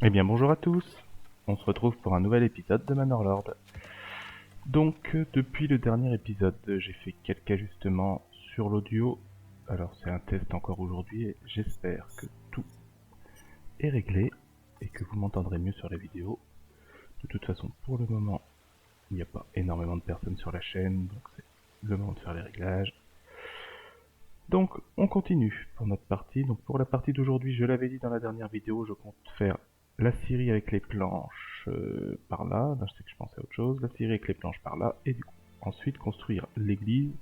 Eh bien bonjour à tous, on se retrouve pour un nouvel épisode de Manor Lord. Donc depuis le dernier épisode, j'ai fait quelques ajustements sur l'audio. Alors c'est un test encore aujourd'hui et j'espère que tout est réglé et que vous m'entendrez mieux sur la vidéo. De toute façon pour le moment, il n'y a pas énormément de personnes sur la chaîne, donc c'est le moment de faire les réglages. Donc on continue pour notre partie. Donc pour la partie d'aujourd'hui, je l'avais dit dans la dernière vidéo, je compte faire la scierie avec les planches par là. Là je sais que je pensais à autre chose. La scierie avec les planches par là. Et du coup, ensuite construire l'église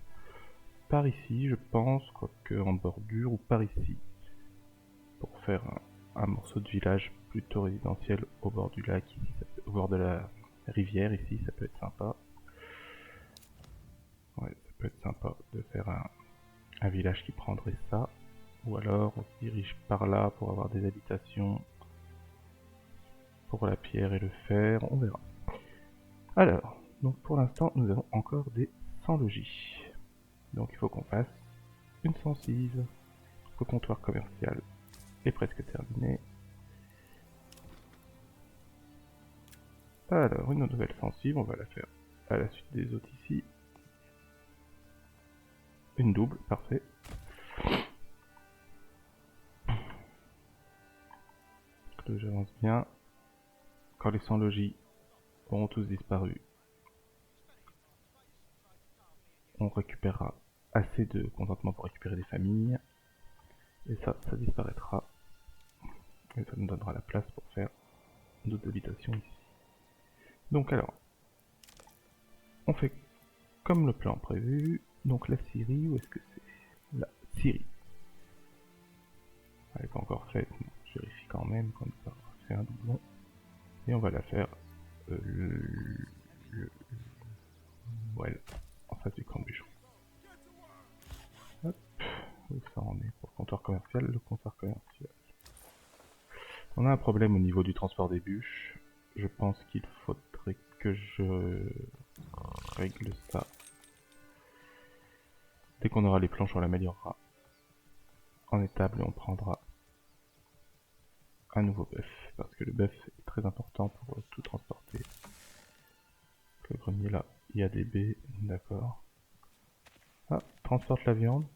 par ici, je pense, quoique en bordure ou par ici. Pour faire un morceau de village plutôt résidentiel au bord du lac, ici, au bord de la rivière ici, ça peut être sympa. Ouais, ça peut être sympa de faire un village qui prendrait ça. Ou alors on se dirige par là pour avoir des habitations pour la pierre et le fer, on verra. Alors, donc pour l'instant nous avons encore des 100 logis. Donc il faut qu'on fasse une censive. Le comptoir commercial est presque terminé. Alors une nouvelle censive, on va la faire à la suite des autres ici. Une double, parfait. Que j'avance bien. Quand les 100 logis auront tous disparu, on récupérera assez de contentement pour récupérer des familles. Et ça disparaîtra. Et ça nous donnera la place pour faire d'autres habitations ici. Donc alors, on fait comme le plan prévu. Donc la Syrie, où est-ce que c'est? La Syrie. Elle n'est pas encore faite, je vérifie quand même qu'on n'a pas fait un doublon. Et on va la faire ouais, en face du camp de bûcheron. Hop, où ça en est pour le comptoir commercial? Le comptoir commercial. On a un problème au niveau du transport des bûches. Je pense qu'il faudrait que je règle ça. Dès qu'on aura les planches, on l'améliorera en étable et on prendra un nouveau bœuf. Parce que le bœuf est très important pour tout transporter. Le grenier là, il y a des baies, d'accord. Ah, transporte la viande.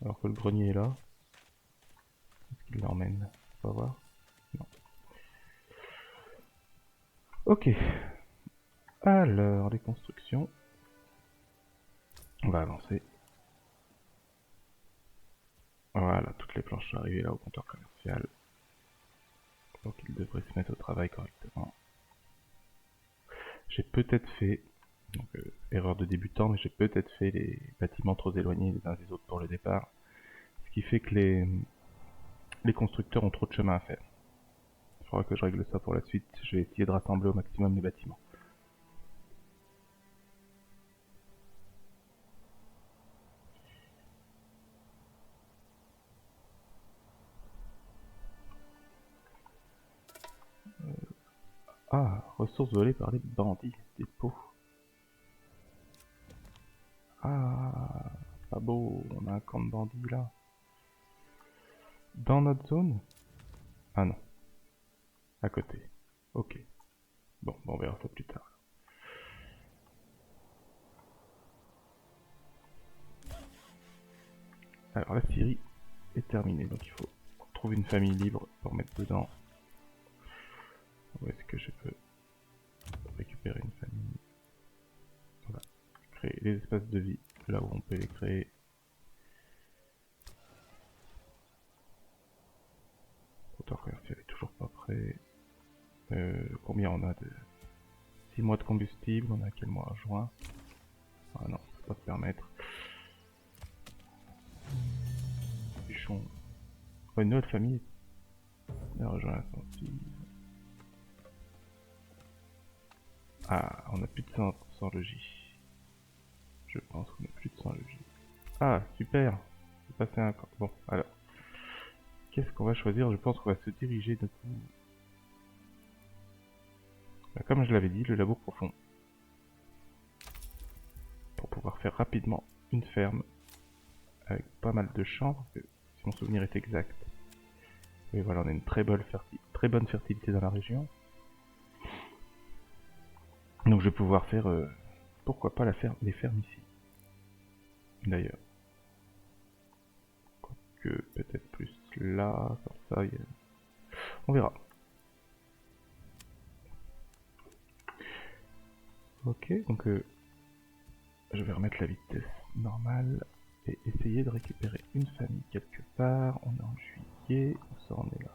Alors que le grenier est là. Est-ce qu'il l'emmène? On va voir. Non. Ok. Alors, les constructions. On va avancer. Voilà, toutes les planches sont arrivées là au comptoir commercial. Donc il devrait se mettre au travail correctement. J'ai peut-être fait, donc erreur de débutant, mais j'ai peut-être fait les bâtiments trop éloignés les uns des autres pour le départ. Ce qui fait que les constructeurs ont trop de chemin à faire. Il faudra que je règle ça pour la suite. Je vais essayer de rassembler au maximum les bâtiments. Ah, ressources volées par les bandits, dépôt. Ah, pas beau, on a un camp de bandits là. Dans notre zone? Ah non, à côté. Ok. Bon, on verra ça plus tard. Alors la Syrie est terminée, donc il faut trouver une famille libre pour mettre dedans. Où est-ce que je peux récupérer une famille? Voilà. Créer les espaces de vie là où on peut les créer. Le comptoir commercial est toujours pas prêt. Combien on a de 6 mois de combustible? On a quel mois? Juin? Ah non, ça peut pas se permettre. Bûchon. Oh, une nouvelle famille a rejoint la sensible. Ah, on a plus de 100 logis. Je pense qu'on a plus de 100 logis. Ah, super. C'est passé un camp. Bon, alors. Qu'est-ce qu'on va choisir? Je pense qu'on va se diriger de coup. Comme je l'avais dit, le labour profond. Pour pouvoir faire rapidement une ferme avec pas mal de champs, si mon souvenir est exact. Et voilà, on a une très bonne fertilité dans la région. Donc je vais pouvoir faire, pourquoi pas les fermes ici. D'ailleurs. Quoique peut-être plus là, comme ça, on verra. Ok, donc je vais remettre la vitesse normale et essayer de récupérer une famille quelque part. On est en juillet, ça en est là.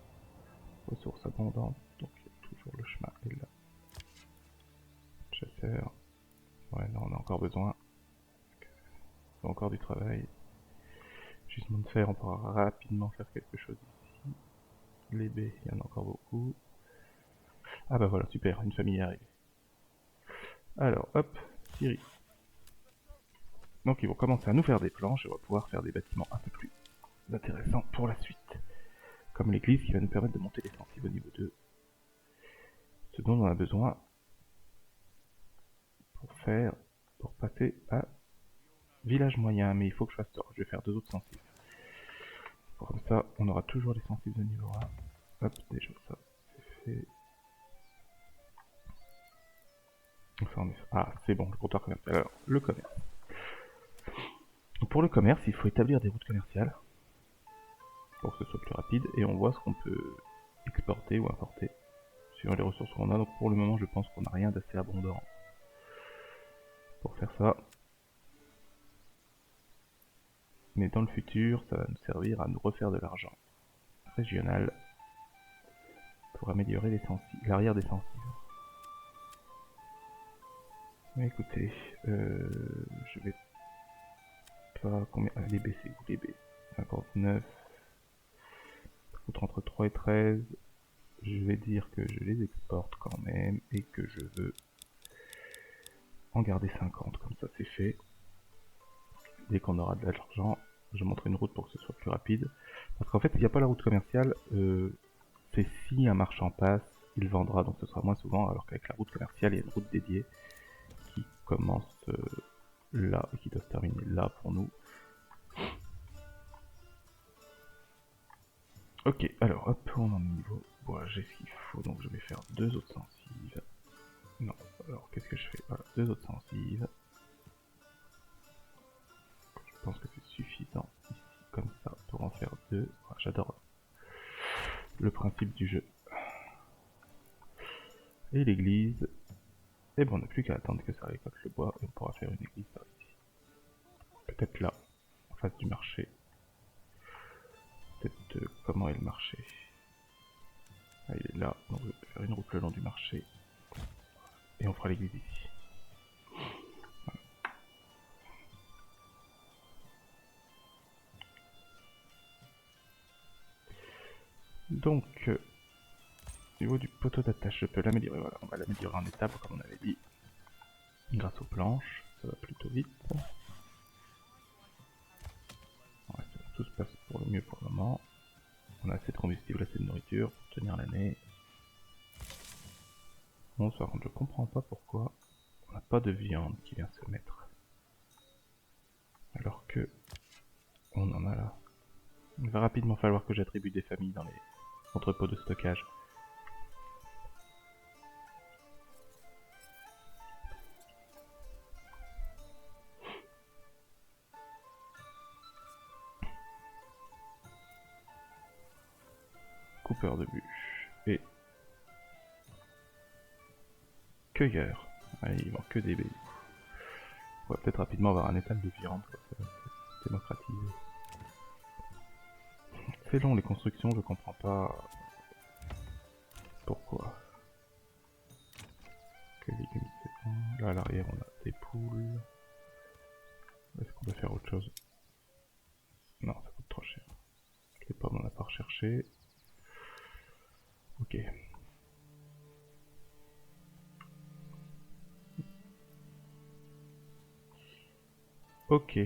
Ressources abondantes, donc il y a toujours le chemin est là. Chasseur. Ouais, là on a encore besoin. Il y a encore du travail. Gisement de fer, on pourra rapidement faire quelque chose ici. Les baies, il y en a encore beaucoup. Ah bah voilà, super, une famille est arrivée. Alors, hop, Syrie. Donc ils vont commencer à nous faire des planches et on va pouvoir faire des bâtiments un peu plus intéressants pour la suite. Comme l'église qui va nous permettre de monter les defensive au niveau 2. Ce dont on a besoin pour passer à village moyen. Mais il faut que je fasse ça. Je vais faire 2 autres sensibles. Comme ça, on aura toujours les sensibles de niveau 1. Hop, déjà ça, c'est fait. Donc ça, ah, c'est bon, le comptoir commercial. Alors, le commerce. Pour le commerce, il faut établir des routes commerciales pour que ce soit plus rapide et on voit ce qu'on peut exporter ou importer suivant les ressources qu'on a. Donc pour le moment, je pense qu'on n'a rien d'assez abondant pour faire ça. Mais dans le futur, ça va nous servir à nous refaire de l'argent régional pour améliorer l'arrière des sensibles. Mais écoutez, je vais pas... Combien les B, c'est où les B 59. Entre 3 et 13. Je vais dire que je les exporte quand même et que je veux en garder 50. Comme ça, c'est fait. Dès qu'on aura de l'argent, je montrerai une route pour que ce soit plus rapide. Parce qu'en fait, s'il n'y a pas la route commerciale, c'est si un marchand passe, il vendra, donc ce sera moins souvent, alors qu'avec la route commerciale, il y a une route dédiée qui commence là et qui doit se terminer là pour nous. Ok, alors hop, on en est niveau. Bon, j'ai ce qu'il faut, donc je vais faire 2 autres sensives. Non, alors qu'est-ce que je fais? Voilà, 2 autres sensives. Je pense que c'est suffisant ici, comme ça, pour en faire 2. Voilà, j'adore le principe du jeu. Et l'église. Et bon, on n'a plus qu'à attendre que ça récolte le bois et on pourra faire une église par ici. Peut-être là, en face du marché. Peut-être comment est le marché. Ah, il est là, donc je vais faire une route le long du marché. Et on fera l'église ici. Voilà. Donc, au niveau du poteau d'attache, je peux l'améliorer. Voilà, on va l'améliorer en étapes comme on avait dit. Grâce aux planches, ça va plutôt vite. Ouais, tout se passe pour le mieux pour le moment. On a assez de combustible, assez de nourriture pour tenir l'année. Bon, par contre, je comprends pas pourquoi on n'a pas de viande qui vient se mettre. Alors que on en a là. Il va rapidement falloir que j'attribue des familles dans les entrepôts de stockage. Coupeur de bûches et cueilleur. Ouais, il manque que des baies. On va peut-être rapidement avoir un étal de viande, quoi. Ça va se démocratiser. C'est long les constructions, je comprends pas pourquoi. Que légumes c'est bon. Là à l'arrière on a des poules. Est-ce qu'on peut faire autre chose? Non, ça coûte trop cher. Les pommes on n'a pas recherché. Ok. Ok.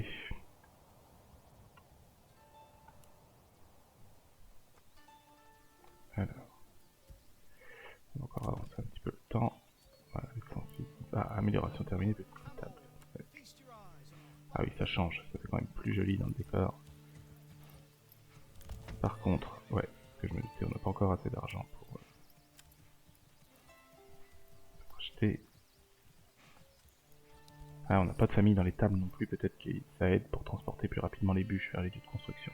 Alors. On va encore avancer un petit peu le temps. Voilà, les sensibles. Ah, amélioration terminée de toute la table. Ouais. Ah oui, ça change. Ça fait quand même plus joli dans le décor. Par contre, ouais, ce que je me doutais, on n'a pas encore assez d'argent pour acheter. Ah, on n'a pas de famille dans les tables non plus, peut-être que ça aide pour transporter plus rapidement les bûches vers les lieux de construction.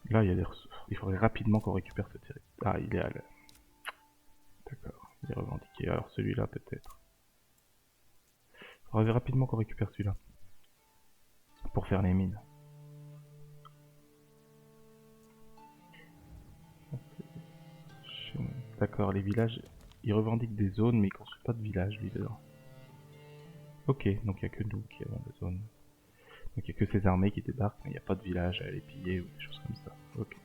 Là, il y a des ressources. Il faudrait rapidement qu'on récupère ce territoire. Ah, il est à la... D'accord, il est revendiqué. Alors celui-là, peut-être. Il faudrait rapidement qu'on récupère celui-là. Pour faire les mines. D'accord, les villages, ils revendiquent des zones, mais ils construisent pas de villages, leader. Ok, donc il n'y a que nous qui avons des zones. Donc il n'y a que ces armées qui débarquent, mais il n'y a pas de village à aller piller ou des choses comme ça. Ok.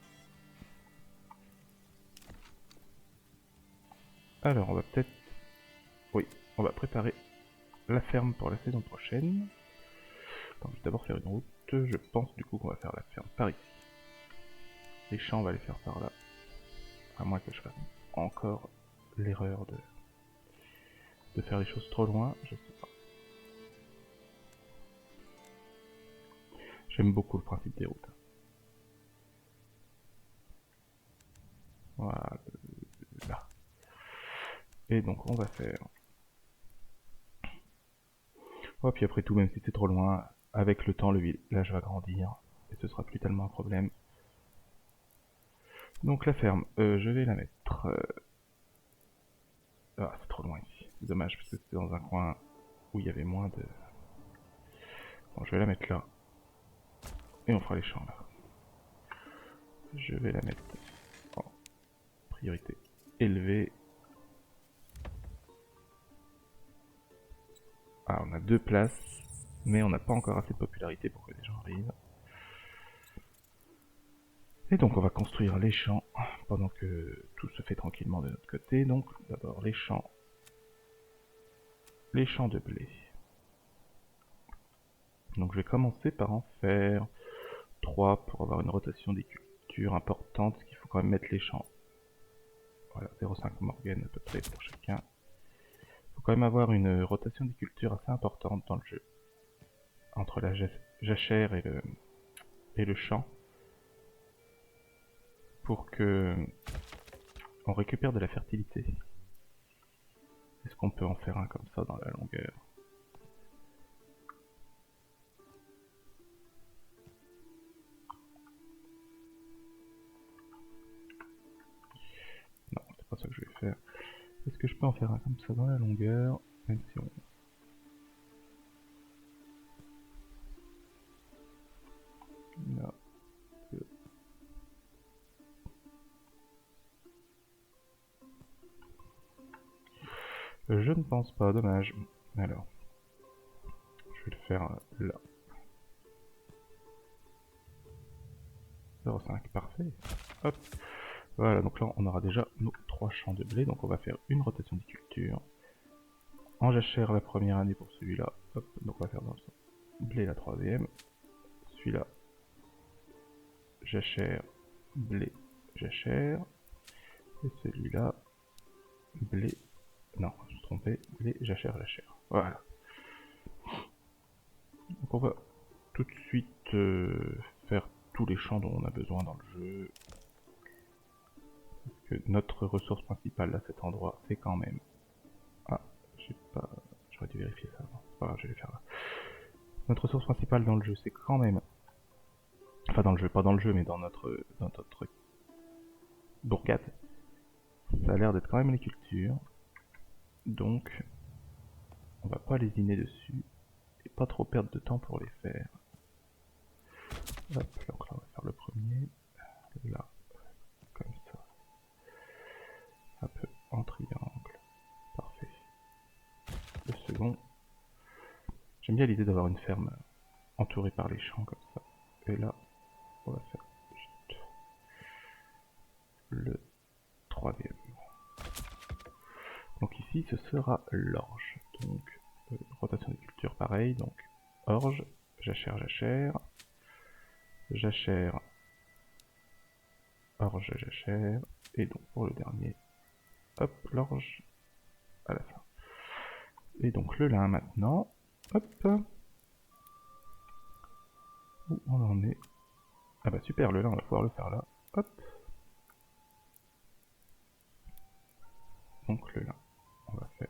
Alors on va peut-être... Oui, on va préparer la ferme pour la saison prochaine. Attends, je vais d'abord faire une route. Je pense du coup qu'on va faire la ferme par ici. Les champs, on va les faire par là. À moins que je fasse encore l'erreur de faire les choses trop loin, je sais pas. J'aime beaucoup le principe des routes. Voilà. Et donc on va faire... Oh, puis après tout, même si c'est trop loin, avec le temps, le village va grandir. Et ce sera plus tellement un problème. Donc la ferme, je vais la mettre... Ah, c'est trop loin ici. C'est dommage, parce que c'était dans un coin où il y avait moins de... Bon, je vais la mettre là. Et on fera les champs là. Je vais la mettre en priorité élevée. Ah, on a 2 places, mais on n'a pas encore assez de popularité pour que les gens arrivent. Et donc on va construire les champs pendant que tout se fait tranquillement de notre côté. Donc d'abord les champs de blé. Donc je vais commencer par en faire 3 pour avoir une rotation des cultures importante, parce qu'il faut quand même mettre les champs. Voilà, 0,5 Morgan à peu près pour chacun. Il faut quand même avoir une rotation des cultures assez importante dans le jeu. Entre la jachère et le champ. Pour que on récupère de la fertilité. Est-ce qu'on peut en faire un comme ça dans la longueur? Non, c'est pas ça que je vais faire. Est-ce que je peux en faire un comme ça dans la longueur? Même si on... Là. Je ne pense pas, dommage. Alors, je vais le faire là. 0,5, parfait. Hop. Voilà, donc là on aura déjà nos 3 champs de blé, donc on va faire une rotation des cultures. En jachère la première année pour celui-là, hop, donc on va faire dans le blé la troisième. Celui-là, jachère, blé, jachère. Et celui-là, blé, non, je me suis trompé, blé, jachère, jachère. Voilà. Donc on va tout de suite faire tous les champs dont on a besoin dans le jeu. Parce que notre ressource principale à cet endroit, c'est quand même... Ah, j'ai pas... J'aurais dû vérifier ça avant. C'est pas grave, je vais le faire là. Notre ressource principale dans le jeu, c'est quand même... Enfin dans le jeu, pas dans le jeu, mais dans notre bourgade. Ça a l'air d'être quand même les cultures. Donc, on va pas lésiner dessus. Et pas trop perdre de temps pour les faire. Hop, donc là on va faire le premier. Là, comme ça. Un peu en triangle. Parfait. Le second. J'aime bien l'idée d'avoir une ferme entourée par les champs comme ça. Et là, on va faire juste le troisième. Donc ici, ce sera l'orge. Donc, rotation des cultures, pareil. Donc, orge, jachère, jachère. Jachère, orge, jachère. Et donc, pour le dernier, hop, l'orge à la fin. Et donc, le lin maintenant. Hop. Où on en est? Ah bah super, le lin, on va pouvoir le faire là. Hop. Donc le lin, on va faire...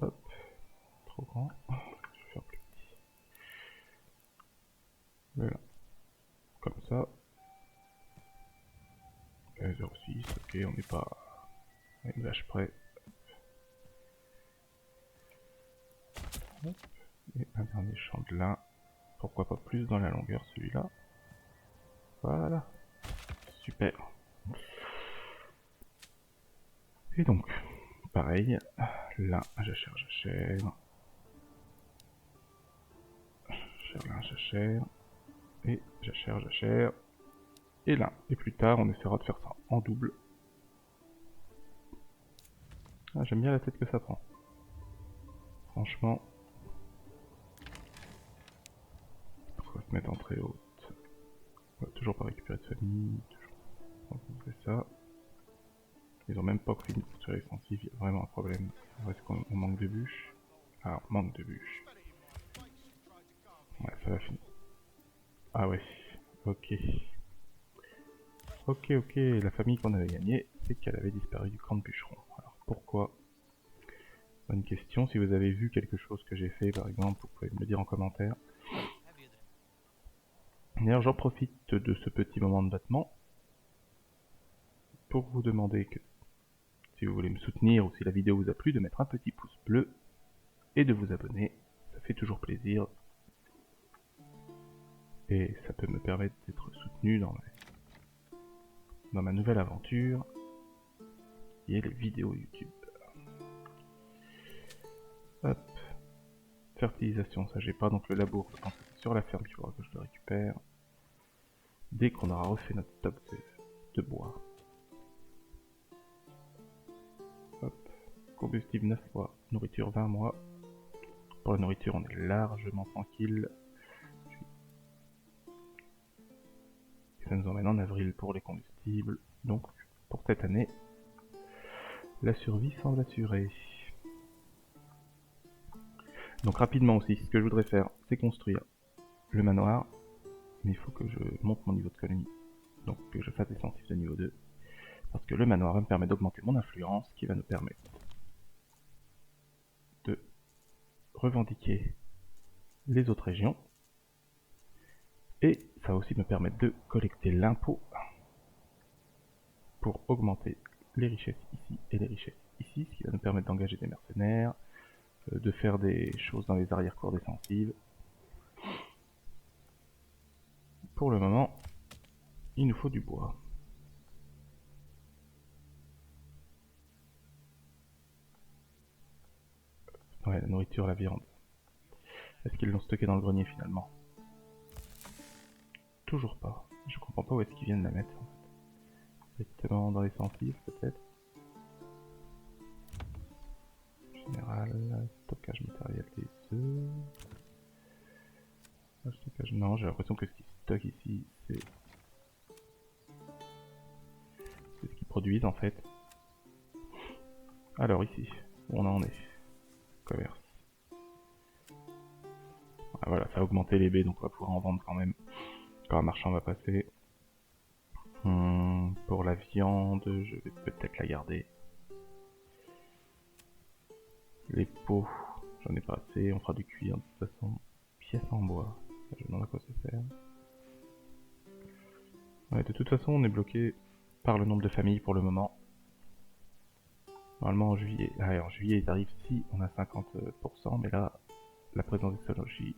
Hop. Trop grand. Je vais faire plus petit. Le lin. Comme ça. 0,6, ok, on n'est pas à une vache près. Hop. Et un dernier champ de lin. Pourquoi pas plus dans la longueur celui-là. Voilà. Super. Et donc, pareil, là, jachère, là, jachère, et jachère, et là. Et plus tard, on essaiera de faire ça en double. Ah, j'aime bien la tête que ça prend. Franchement, on va se mettre en très haute. On va toujours pas récupérer de famille, toujours. On va faire ça. Ils ont même pas pris une posture extensive, il y a vraiment un problème. Est-ce qu'on manque de bûches? Ah, on manque de bûches. Ouais, ça va finir. Ah ouais, ok. Ok, la famille qu'on avait gagnée, c'est qu'elle avait disparu du camp de bûcherons. Alors pourquoi? Bonne question, si vous avez vu quelque chose que j'ai fait par exemple, vous pouvez me le dire en commentaire. D'ailleurs, j'en profite de ce petit moment de battement pour vous demander que si vous voulez me soutenir ou si la vidéo vous a plu, de mettre un petit pouce bleu et de vous abonner, ça fait toujours plaisir. Et ça peut me permettre d'être soutenu dans ma nouvelle aventure, qui est les vidéos YouTube. Hop. Fertilisation, ça j'ai pas, donc le labour, je pense que c'est sur la ferme qu'il faudra que je le récupère. Dès qu'on aura refait notre stock de bois. Hop. Combustible 9 mois, nourriture 20 mois. Pour la nourriture, on est largement tranquille. Et ça nous emmène en avril pour les combustibles. Donc, pour cette année, la survie semble assurée. Donc rapidement aussi, ce que je voudrais faire, c'est construire le manoir. Mais il faut que je monte mon niveau de colonie. Donc que je fasse des sensibles de niveau 2. Parce que le manoir va me permettre d'augmenter mon influence, qui va nous permettre de revendiquer les autres régions. Et ça va aussi me permettre de collecter l'impôt pour augmenter les richesses ici et les richesses ici, ce qui va nous permettre d'engager des mercenaires, de faire des choses dans les arrière-cours défensives. Pour le moment, il nous faut du bois. Ouais, la nourriture, la viande. Est-ce qu'ils l'ont stocké dans le grenier finalement? Toujours pas. Je comprends pas où est-ce qu'ils viennent la mettre. Directement dans les sensibles peut-être. Général, stockage matériel des œufs. Stockage, non, j'ai l'impression que ce qui stocke ici, c'est ce qu'ils produisent en fait. Alors ici, où on en est? Commerce. Ah, voilà, ça a augmenté les baies, donc on va pouvoir en vendre quand même. Quand un marchand va passer. Pour la viande, je vais peut-être la garder. Les pots, j'en ai pas assez, on fera du cuir de toute façon. Pièces en bois, je me demande à quoi ça sert. Ouais, de toute façon, on est bloqué par le nombre de familles pour le moment. Normalement en juillet, en juillet ils arrivent si on a 50%, mais là, la présence des sonologies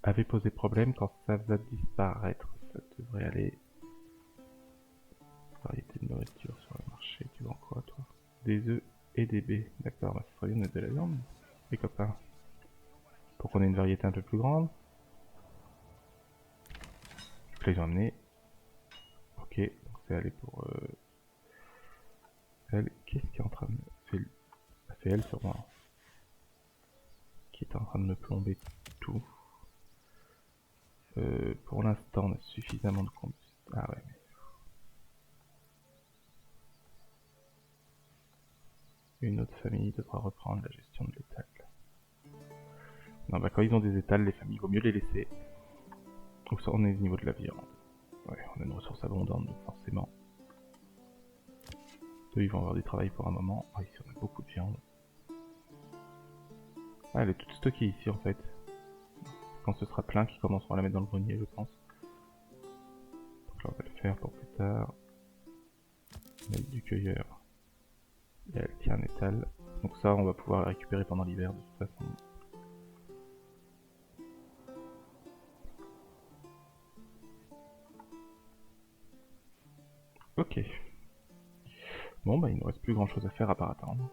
avait posé problème. Quand ça va disparaître, ça devrait aller. Variété de nourriture sur le marché, tu vends quoi toi? Des œufs et des baies, d'accord, bah ça serait bien de mettre de la viande, les copains. Pour qu'on ait une variété un peu plus grande. Donc là ils ont amené. Ok, donc c'est aller pour... Elle, qu'est-ce qui est en train de... C'est elle sûrement. Qui est en train de me plomber tout. Pour l'instant on a suffisamment de combustible. Ah ouais, mais... Une autre famille devra reprendre la gestion de l'étal. Non bah quand ils ont des étals, les familles, vaut mieux les laisser. Où ça on est au niveau de la viande. Ouais, on a une ressource abondante, donc forcément. Eux, ils vont avoir du travail pour un moment. Ah, ici on a beaucoup de viande. Ah, elle est toute stockée ici en fait. Quand ce sera plein, qu'ils commenceront à la mettre dans le grenier, je pense. Donc là, on va le faire pour plus tard. Mettre du cueilleur. Et elle tient un étal. Donc ça, on va pouvoir la récupérer pendant l'hiver de toute façon. Ok. Bon, bah il ne nous reste plus grand chose à faire à part attendre.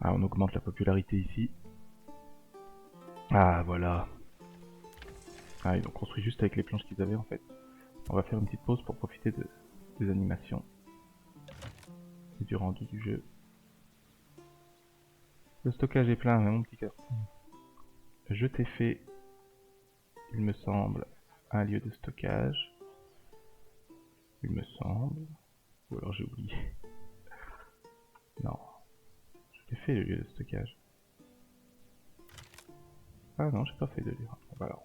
Ah, on augmente la popularité ici. Ah, voilà. Ah, ils ont construit juste avec les planches qu'ils avaient en fait. On va faire une petite pause pour profiter des animations et du rendu du jeu. Le stockage est plein, mon petit garçon. Je t'ai fait, il me semble, un lieu de stockage. Il me semble. Ou alors j'ai oublié. Non. Je t'ai fait le lieu de stockage. Ah non, j'ai pas fait de lieu. On va alors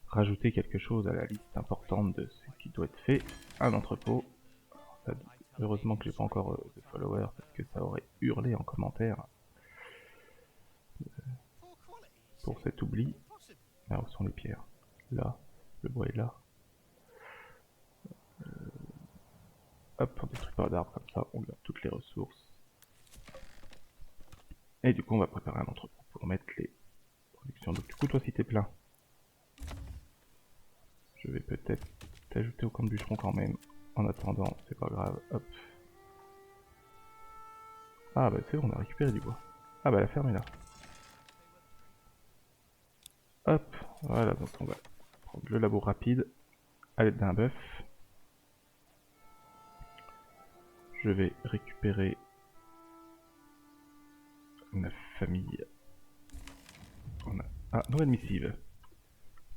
rajouter quelque chose à la liste importante de ce qui doit être fait. Un entrepôt. Ça, heureusement que j'ai pas encore de followers parce que ça aurait hurlé en commentaire pour cet oubli. Là où sont les pierres? Là. Le bois est là. Hop, on détruit pas d'arbres comme ça, on garde toutes les ressources. Et du coup, on va préparer un entrepôt pour mettre les productions. Donc du coup, toi, si t'es plein, je vais peut-être t'ajouter au camp de bûcheron quand même. En attendant, c'est pas grave. Hop. Ah bah c'est bon, on a récupéré du bois. Ah bah la ferme est là. Hop, voilà, donc on va prendre le labour rapide à l'aide d'un bœuf. Je vais récupérer ma famille. On a... Ah, nouvelle missive.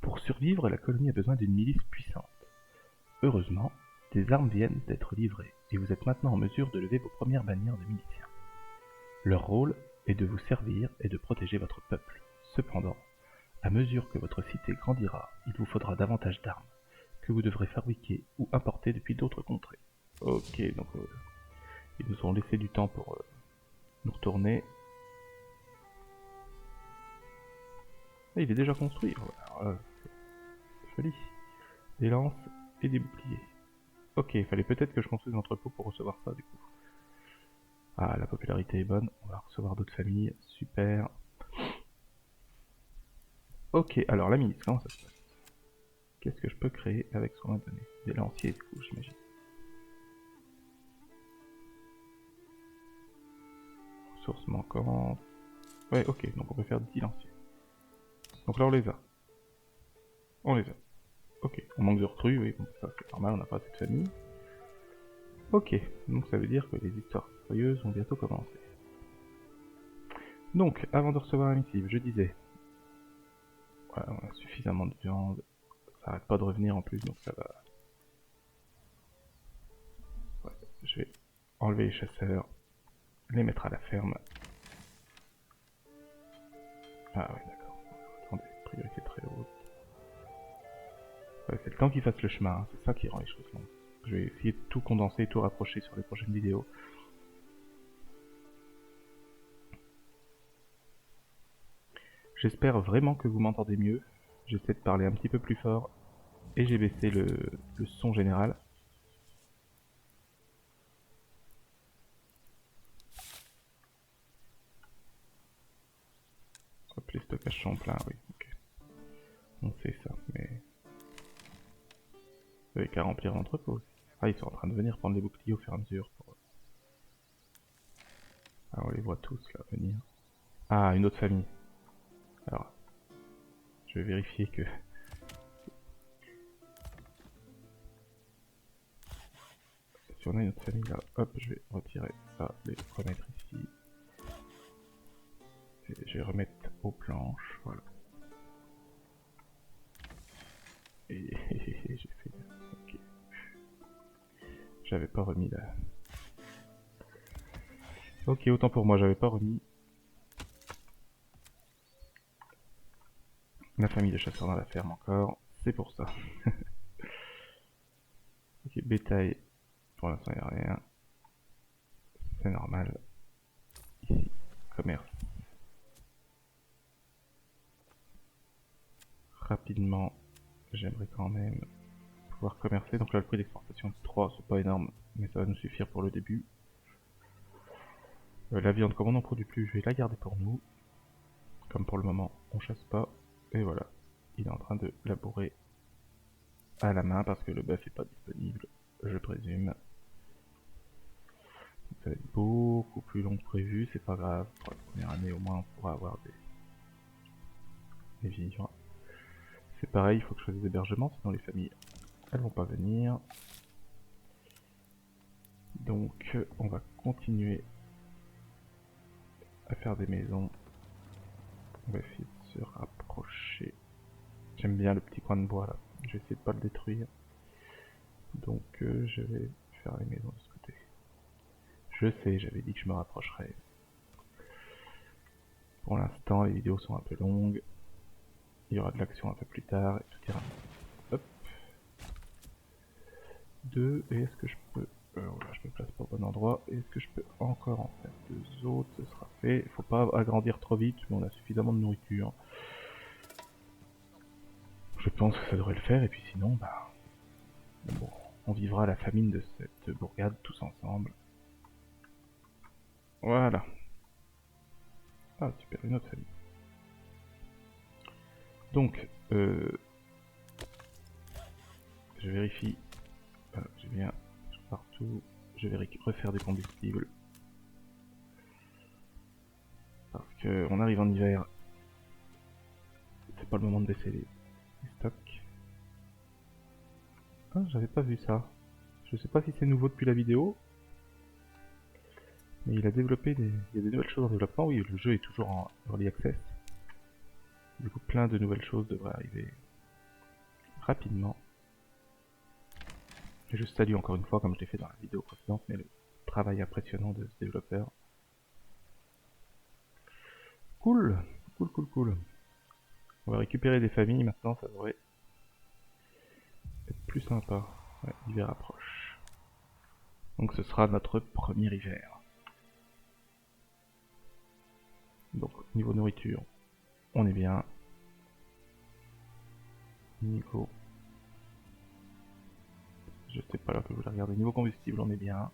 Pour survivre, la colonie a besoin d'une milice puissante. Heureusement, des armes viennent d'être livrées, et vous êtes maintenant en mesure de lever vos premières bannières de miliciens. Leur rôle est de vous servir et de protéger votre peuple. Cependant, à mesure que votre cité grandira, il vous faudra davantage d'armes, que vous devrez fabriquer ou importer depuis d'autres contrées. Ok, donc ils nous ont laissé du temps pour nous retourner. Ah, il est déjà construit. Alors, folie. Des lances et des boucliers. Ok, il fallait peut-être que je construise un entrepôt pour recevoir ça du coup. Ah, la popularité est bonne, on va recevoir d'autres familles, super. Ok, alors la milice, comment ça se passe? Qu'est-ce que je peux créer avec ce qu'on m'a donné? Des lanciers du coup, j'imagine. Ressources manquantes. Ouais, ok, donc on peut faire 10 lanciers. Donc là on les a. On les a. Ok, on manque de recrues, oui, bon, ça c'est normal, on n'a pas assez de famille. Ok, donc ça veut dire que les histoires sérieuses vont bientôt commencer. Donc, avant de recevoir la missive, je disais... Ouais, on a suffisamment de viande. Ça arrête pas de revenir en plus, donc ça va... Ouais, je vais enlever les chasseurs, les mettre à la ferme. Ah ouais, d'accord. Attendez, priorité très haute. Ouais, c'est le temps qu'ils fassent le chemin, hein. C'est ça qui rend les choses longues. Je vais essayer de tout condenser, tout rapprocher sur les prochaines vidéos. J'espère vraiment que vous m'entendez mieux. J'essaie de parler un petit peu plus fort. Et j'ai baissé le son général. Hop, les stockages sont pleins, oui, ok. On sait ça, mais... Vous avez qu'à remplir l'entrepôt aussi. Ah, ils sont en train de venir prendre les boucliers au fur et à mesure. Ah, on les voit tous là venir. Ah, une autre famille. Alors, je vais vérifier que... Si on a une autre famille là, hop, je vais retirer ça, les remettre ici. Et je vais remettre aux planches, voilà. Et j'ai fait... Ok. J'avais pas remis la... Ok, autant pour moi, j'avais pas remis la famille de chasseurs dans la ferme encore. C'est pour ça. Ok, bétail. Pour l'instant, il n'y a rien. C'est normal. Ici, commerce. Rapidement, j'aimerais quand même pouvoir commercer. Donc là, le prix d'exportation est 3, c'est pas énorme, mais ça va nous suffire pour le début. La viande, comme on n'en produit plus, je vais la garder pour nous. Comme pour le moment, on chasse pas. Et voilà, il est en train de labourer à la main parce que le bœuf est pas disponible, je présume. Ça va être beaucoup plus long que prévu, c'est pas grave. Pour la première année, au moins, on pourra avoir des vivres. C'est pareil, il faut que je fasse des hébergements, sinon les familles, elles vont pas venir. Donc, on va continuer à faire des maisons. On va essayer de se rapprocher. J'aime bien le petit coin de bois là. Je vais essayer de pas le détruire. Donc je vais faire les maisons de ce côté. Je sais, j'avais dit que je me rapprocherais. Pour l'instant, les vidéos sont un peu longues. Il y aura de l'action un peu plus tard et tout ira. Hop. 2. Et est-ce que je peux... voilà, je me place pas au bon endroit. Est-ce que je peux encore en faire 2 autres? Ce sera fait. Il faut pas agrandir trop vite, mais on a suffisamment de nourriture. Je pense que ça devrait le faire, et puis sinon, bah... Bon, on vivra la famine de cette bourgade tous ensemble. Voilà. Ah, super, une autre famille. Donc, je vérifie. J'ai bien partout. Je vais refaire des combustibles. Parce que on arrive en hiver. C'est pas le moment de baisser les stocks. Ah, j'avais pas vu ça. Je sais pas si c'est nouveau depuis la vidéo. Mais il a développé des... Il y a des nouvelles choses en développement. Oui, le jeu est toujours en early access. Du coup, plein de nouvelles choses devraient arriver rapidement. Et je salue encore une fois, comme je l'ai fait dans la vidéo précédente, mais le travail impressionnant de ce développeur. Cool, cool, cool, cool. On va récupérer des familles maintenant, ça devrait être plus sympa. Ouais, l'hiver approche. Donc ce sera notre premier hiver. Donc niveau nourriture, on est bien. Niveau... Je sais pas là que vous voulez regarder. Niveau combustible, on est bien.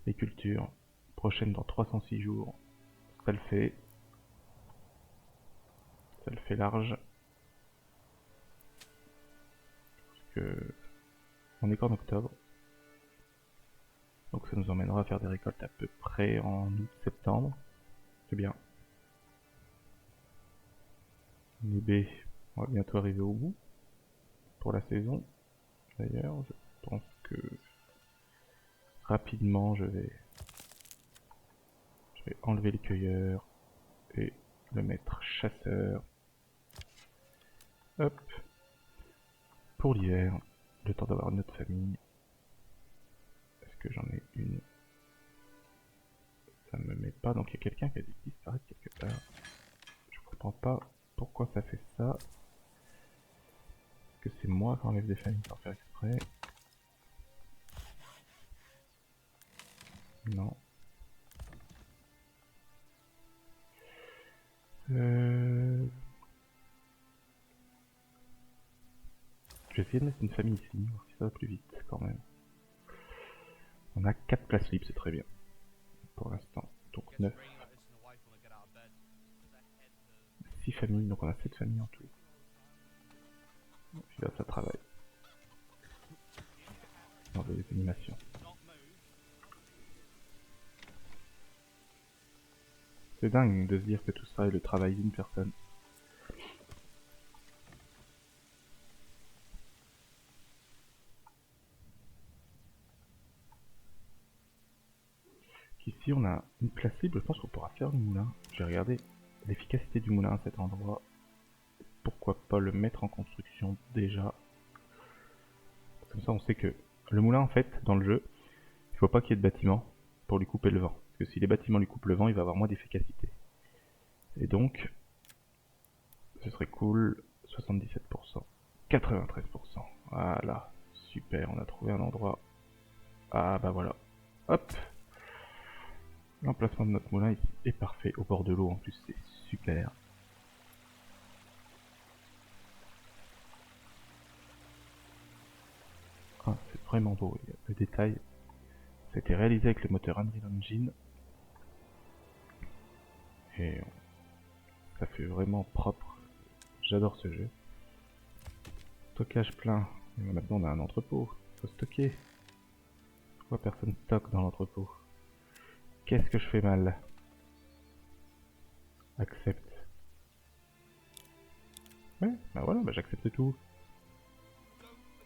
Les cultures, prochaine dans 306 jours. Ça le fait. Ça le fait large. Parce que on est qu'en octobre. Donc ça nous emmènera à faire des récoltes à peu près en août-septembre. C'est bien. Les baies, on va bientôt arriver au bout. Pour la saison. D'ailleurs, je pense que rapidement je vais enlever les cueilleurs et le mettre chasseur. Hop. Pour l'hiver, le temps d'avoir une autre famille. Est-ce que j'en ai une? Ça me met pas, donc il y a quelqu'un qui a dû disparaître quelque part. Je comprends pas pourquoi ça fait ça. Est-ce que c'est moi qui enlève des familles sans faire exprès? Non. Je vais essayer de mettre une famille ici, voir si ça va plus vite quand même. On a 4 places libres, c'est très bien. Pour l'instant. Donc 9. 6 familles, donc on a 7 familles en tout. Puis là ça travaille. On veut des animations. C'est dingue de se dire que tout ça est le travail d'une personne. Ici on a une place libre, je pense qu'on pourra faire le moulin. Je vais regarder l'efficacité du moulin à cet endroit. Pourquoi pas le mettre en construction déjà. Comme ça on sait que le moulin en fait dans le jeu, il faut pas qu'il y ait de bâtiment. pour lui couper le vent. Parce que si les bâtiments lui coupent le vent, il va avoir moins d'efficacité. Et donc, ce serait cool, 77%, 93%. Voilà, super, on a trouvé un endroit. Ah bah voilà, hop. L'emplacement de notre moulin ici est parfait, au bord de l'eau en plus, c'est super. Ah, c'est vraiment beau, le détail. Ça a été réalisé avec le moteur Unreal Engine. Et ça fait vraiment propre. J'adore ce jeu. Stockage plein. Et maintenant on a un entrepôt. Faut stocker. Pourquoi personne stocke dans l'entrepôt? Qu'est-ce que je fais mal? Accepte. Ouais, bah voilà, bah j'accepte tout.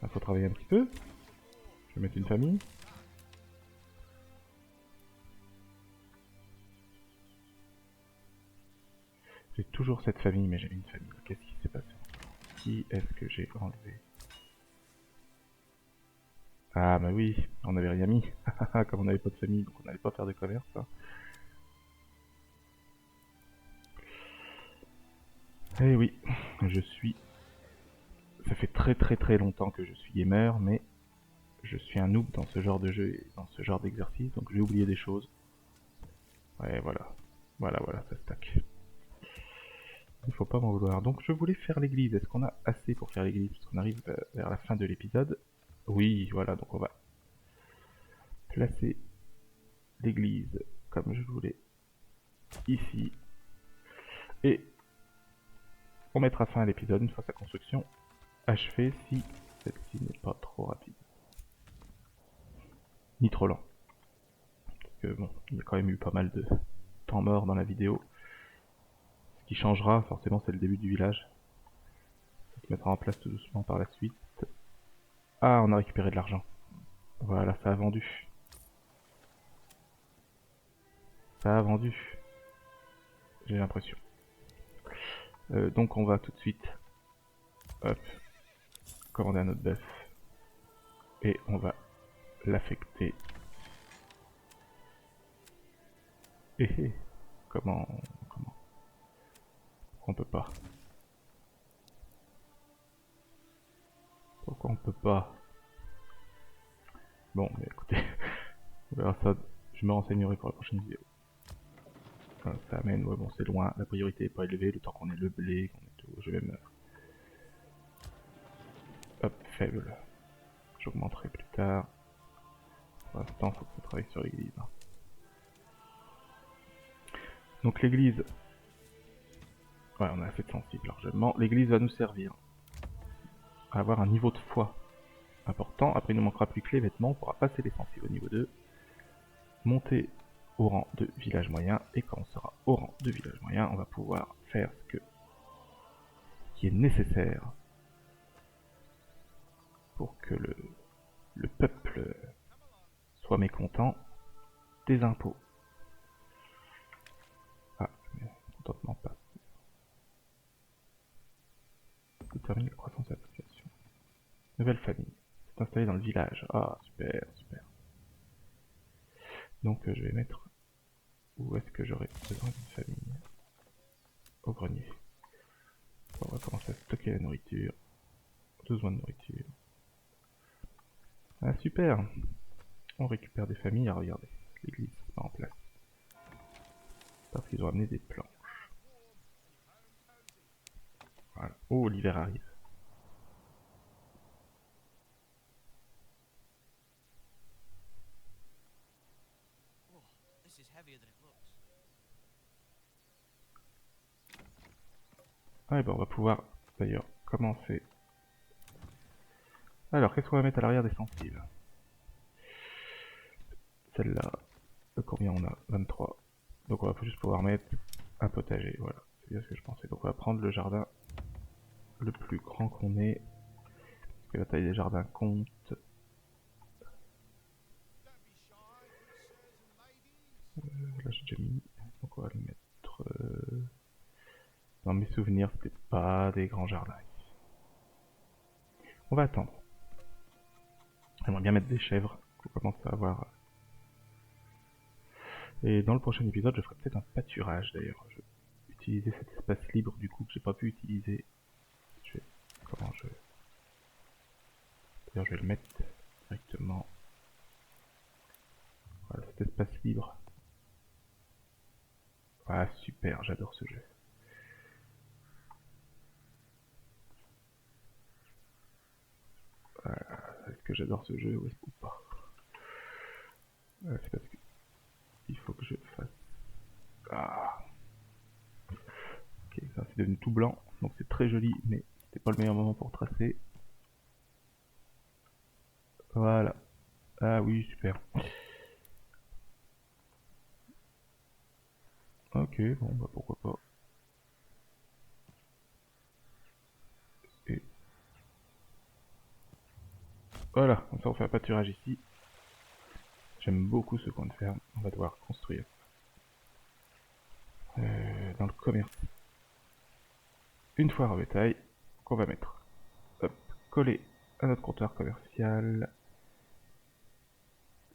Bah, faut travailler un petit peu. Je vais mettre une famille. J'ai toujours cette famille, mais j'ai une famille. Qu'est-ce qui s'est passé? Qui est-ce que j'ai enlevé? Ah bah oui, on n'avait rien mis. Comme on n'avait pas de famille, donc on n'allait pas faire de commerce. Hein. Eh oui, je suis... Ça fait très longtemps que je suis gamer, mais je suis un noob dans ce genre de jeu et dans ce genre d'exercice, donc j'ai oublié des choses. Ouais, voilà. Voilà, ça stack. Il faut pas m'en vouloir. Donc je voulais faire l'église. Est-ce qu'on a assez pour faire l'église? Parce qu'on arrive vers la fin de l'épisode. Oui, voilà, donc on va placer l'église comme je voulais ici. Et on mettra fin à l'épisode une fois sa construction achevée, si celle-ci n'est pas trop rapide. Ni trop lent. Parce que bon, il y a quand même eu pas mal de temps mort dans la vidéo. Ce qui changera, forcément, c'est le début du village. Ça se mettra en place tout doucement par la suite. Ah, on a récupéré de l'argent. Voilà, ça a vendu. Ça a vendu. J'ai l'impression. Donc on va tout de suite hop, commander un autre bœuf. Et on va l'affecter. Comment on peut pas? Pourquoi on peut pas? Bon, mais écoutez, on verra ça. Je me renseignerai pour la prochaine vidéo. Ça amène, ouais bon c'est loin, la priorité est pas élevée, le temps qu'on ait le blé, qu'on ait tout, je vais me... Hop, faible. J'augmenterai plus tard. Pour l'instant, faut que ça travaille sur l'église. Donc l'église... Ouais, on a assez de sensible largement. L'église va nous servir à avoir un niveau de foi important. Après, il ne manquera plus que les vêtements. On pourra passer les sensibles au niveau 2. Monter au rang de village moyen. Et quand on sera au rang de village moyen, on va pouvoir faire ce qui est nécessaire pour que le peuple soit mécontent des impôts. Ah, mais contentement pas. Déterminer la croissance de la population. Nouvelle famille. C'est installé dans le village. Ah, super. Donc je vais mettre... Où est-ce que j'aurais besoin d'une famille? Au grenier. Bon, on va commencer à stocker la nourriture. Besoin de nourriture. Ah, super. On récupère des familles. Ah, regardez. L'église se met en place. Parce qu'ils ont amené des planches. Voilà. Oh, l'hiver arrive. Ah, et ben on va pouvoir d'ailleurs commencer. Alors, qu'est-ce qu'on va mettre à l'arrière des sensibles? Celle-là, combien on a? 23. Donc on va juste pouvoir mettre un potager, voilà. C'est bien ce que je pensais. Donc on va prendre le jardin le plus grand qu'on ait. Parce que la taille des jardins compte. Là j'ai déjà mis. Donc on va le mettre... Dans mes souvenirs, c'était pas des grands jardins ici. On va attendre. J'aimerais bien mettre des chèvres. On commence à avoir Et dans le prochain épisode, je ferai peut-être un pâturage d'ailleurs. Je vais utiliser cet espace libre du coup que j'ai pas pu utiliser. Comment je... D'ailleurs, je vais le mettre directement. Voilà, cet espace libre. Ah, super, j'adore ce jeu. Est-ce que j'adore ce jeu ou pas? C'est parce que il faut que je fasse... Ah. Ok, ça c'est devenu tout blanc, donc c'est très joli, mais c'était pas le meilleur moment pour tracer. Voilà. Ah oui, super. Ok, bon, bah pourquoi pas. Et voilà, comme ça on fait un pâturage ici. J'aime beaucoup ce coin de ferme. On va devoir construire dans le commerce une foire à bétail qu'on va mettre hop, collé à notre comptoir commercial.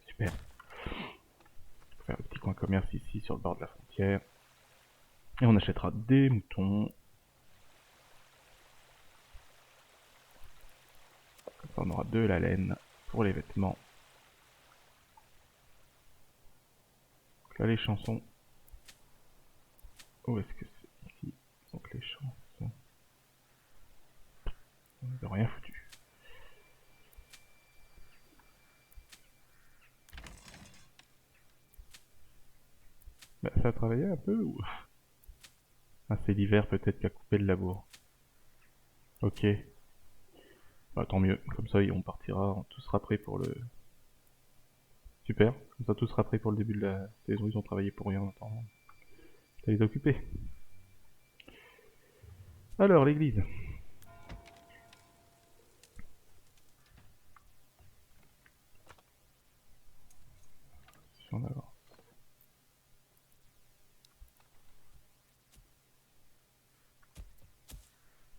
Super. On va faire un petit coin commerce ici sur le bord de la frontière. Et on achètera des moutons. Comme ça on aura de la laine pour les vêtements. Donc là les chansons. Où est-ce que c'est? Ici. Donc les chansons. On n'a rien foutu. Bah, ça a travaillé un peu ou... Ah, c'est l'hiver peut-être qui a coupé le labour. Ok. Bah, tant mieux. Comme ça, on partira, tout sera prêt pour le... Super. Comme ça, tout sera prêt pour le début de la saison. Ils ont travaillé pour rien en attendant. Ça les a occupés. Alors, l'église. Si on avance.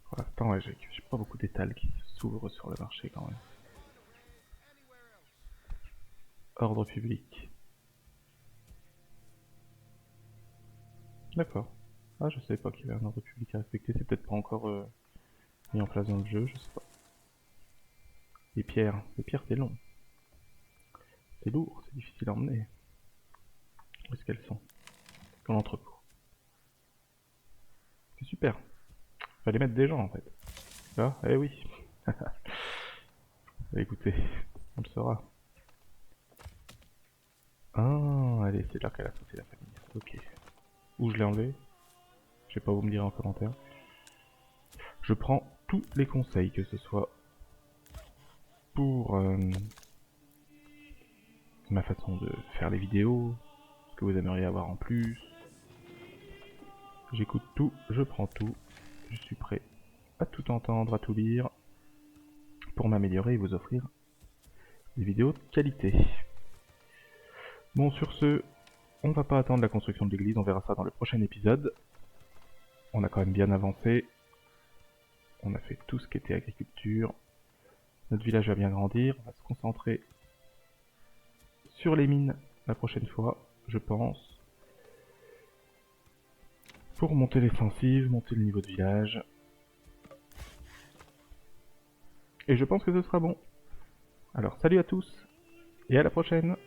Pour l'instant, ouais, j'ai pas beaucoup d'étals qui s'ouvrent sur le marché quand même. Ordre public. D'accord. Ah, je savais pas qu'il y avait un ordre public à respecter. C'est peut-être pas encore mis en place dans le jeu, je sais pas. Les pierres. Les pierres, c'est long. C'est lourd, c'est difficile à emmener. Où est-ce qu'elles sont? Dans l'entrepôt. C'est super. Fallait mettre des gens en fait. Ah, eh oui. Bah, écoutez, on le saura. Ah, allez, c'est là qu'elle a sauté la famille. Ok. Où je l'ai enlevé? Je sais pas, vous me direz en commentaire. Je prends tous les conseils, que ce soit pour ma façon de faire les vidéos, ce que vous aimeriez avoir en plus. J'écoute tout, je prends tout. Je suis prêt à tout entendre, à tout lire, pour m'améliorer et vous offrir des vidéos de qualité. Bon, sur ce, on va pas attendre la construction de l'église, on verra ça dans le prochain épisode. On a quand même bien avancé. On a fait tout ce qui était agriculture. Notre village va bien grandir. On va se concentrer sur les mines la prochaine fois, je pense. Pour monter les sensibles, monter le niveau de village. Et je pense que ce sera bon. Alors salut à tous, et à la prochaine!